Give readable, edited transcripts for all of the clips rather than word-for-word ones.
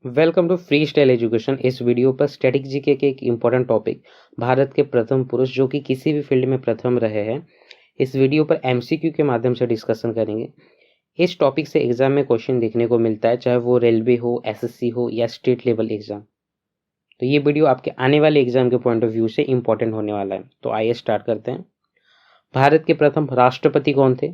Welcome to free style education. इस video पर static GK के एक इम्पोर्टेंट टॉपिक भारत के प्रथम पुरुष जो कि किसी भी फील्ड में प्रथम रहे हैं, इस वीडियो पर एमसीक्यू के माध्यम से डिस्कशन करेंगे। इस टॉपिक से एग्जाम में क्वेश्चन देखने को मिलता है, चाहे वो रेलवे हो, एसएससी हो या स्टेट लेवल एग्जाम। तो ये वीडियो आपके आने वाले एग्जाम के पॉइंट ऑफ व्यू से इम्पोर्टेंट होने वाला है। तो आइए स्टार्ट करते हैं। भारत के प्रथम राष्ट्रपति कौन थे?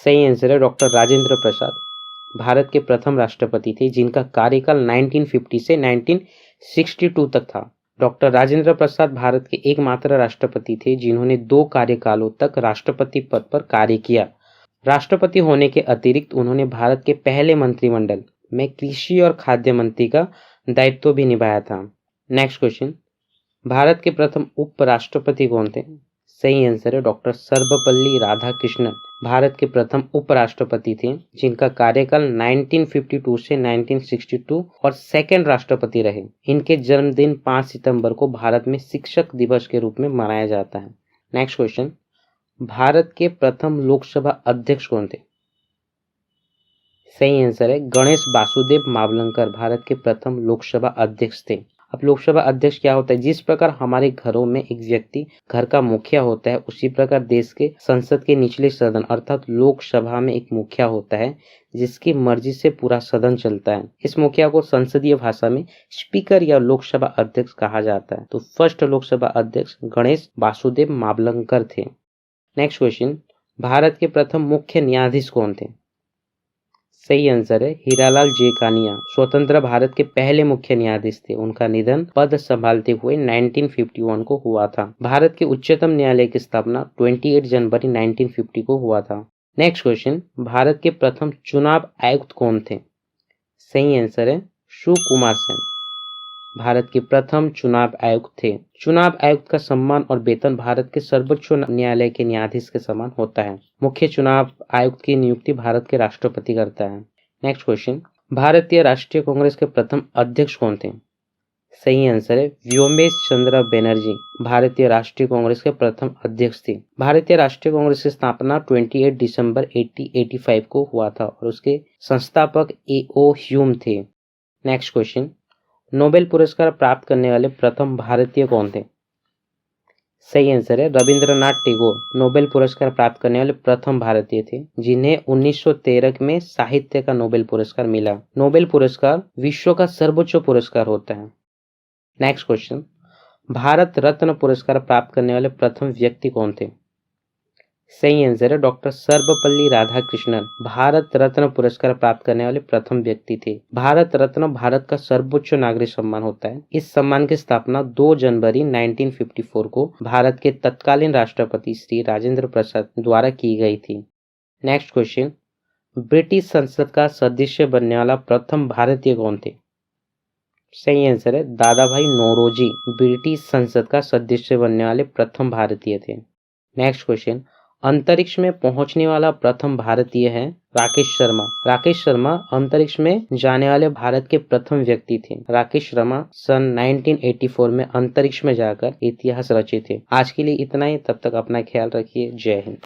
सही आंसर है डॉक्टर राजेंद्र प्रसाद। भारत के प्रथम राष्ट्रपति थे जिनका कार्यकाल 1950 से 1962 तक था। डॉक्टर राजेंद्र प्रसाद भारत के एकमात्र राष्ट्रपति थे जिन्होंने 2 कार्यकालों तक राष्ट्रपति पद पर कार्य किया। राष्ट्रपति होने के अतिरिक्त उन्होंने भारत के पहले मंत्रिमंडल में कृषि और खाद्य मंत्री का दायित्व भी निभाया था। नेक्स्ट क्वेश्चन, भारत के प्रथम उपराष्ट्रपति कौन थे? सही आंसर है डॉक्टर सर्वपल्ली राधाकृष्णन। भारत के प्रथम उपराष्ट्रपति थे जिनका कार्यकाल 1952 से 1962 और सेकंड राष्ट्रपति रहे। इनके जन्मदिन 5 सितंबर को भारत में शिक्षक दिवस के रूप में मनाया जाता है। नेक्स्ट क्वेश्चन, भारत के प्रथम लोकसभा अध्यक्ष कौन थे? सही आंसर है गणेश वासुदेव मावलंकर भारत के प्रथम लोकसभा अध्यक्ष थे। अब लोकसभा अध्यक्ष क्या होता है? जिस प्रकार हमारे घरों में एक व्यक्ति घर का मुखिया होता है, उसी प्रकार देश के संसद के निचले सदन अर्थात लोकसभा में एक मुखिया होता है जिसकी मर्जी से पूरा सदन चलता है। इस मुखिया को संसदीय भाषा में स्पीकर या लोकसभा अध्यक्ष कहा जाता है। तो फर्स्ट लोकसभा अध्यक्ष गणेश वासुदेव मावलंकर थे। नेक्स्ट क्वेश्चन, भारत के प्रथम मुख्य न्यायाधीश कौन थे? सही आंसर है हीरालाल जेकानिया। स्वतंत्र भारत के पहले मुख्य न्यायाधीश थे। उनका निधन पद संभालते हुए 1951 को हुआ था। भारत के उच्चतम न्यायालय की स्थापना 28 जनवरी 1950 को हुआ था। नेक्स्ट क्वेश्चन, भारत के प्रथम चुनाव आयुक्त कौन थे? सही आंसर है सुकुमार सेन। भारत के प्रथम चुनाव आयुक्त थे। चुनाव आयुक्त का सम्मान और वेतन भारत के सर्वोच्च न्यायालय के न्यायाधीश के समान होता है। मुख्य चुनाव आयुक्त की नियुक्ति भारत के राष्ट्रपति करता है। नेक्स्ट क्वेश्चन, भारतीय राष्ट्रीय कांग्रेस के प्रथम अध्यक्ष कौन थे? सही आंसर है व्योमेश चंद्र बनर्जी। भारतीय राष्ट्रीय कांग्रेस के प्रथम अध्यक्ष थे। भारतीय राष्ट्रीय कांग्रेस की स्थापना 28 दिसंबर 1885 को हुआ था और उसके संस्थापक A.O. ह्यूम थे। नेक्स्ट क्वेश्चन, नोबेल पुरस्कार प्राप्त करने वाले प्रथम भारतीय कौन थे? सही आंसर है रविंद्रनाथ टैगोर। नोबेल पुरस्कार प्राप्त करने वाले प्रथम भारतीय थे जिन्हें 1913 में साहित्य का नोबेल पुरस्कार मिला। नोबेल पुरस्कार विश्व का सर्वोच्च पुरस्कार होता है। नेक्स्ट क्वेश्चन, भारत रत्न पुरस्कार प्राप्त करने वाले प्रथम व्यक्ति कौन थे? सही आंसर है डॉक्टर सर्वपल्ली राधाकृष्णन। भारत रत्न पुरस्कार प्राप्त करने वाले प्रथम व्यक्ति थे। भारत रत्न भारत का सर्वोच्च नागरिक सम्मान होता है। इस सम्मान की स्थापना 2 जनवरी 1954 को भारत के तत्कालीन राष्ट्रपति श्री राजेंद्र प्रसाद द्वारा की गई थी। नेक्स्ट क्वेश्चन, ब्रिटिश संसद का सदस्य बनने वाला प्रथम भारतीय कौन थे? सही आंसर है दादा भाई नौरोजी। ब्रिटिश संसद का सदस्य बनने वाले प्रथम भारतीय थे। नेक्स्ट क्वेश्चन, अंतरिक्ष में पहुंचने वाला प्रथम भारतीय है राकेश शर्मा। राकेश शर्मा अंतरिक्ष में जाने वाले भारत के प्रथम व्यक्ति थे। राकेश शर्मा सन 1984 में अंतरिक्ष में जाकर इतिहास रचे थे। आज के लिए इतना ही, तब तक अपना ख्याल रखिए। जय हिंद।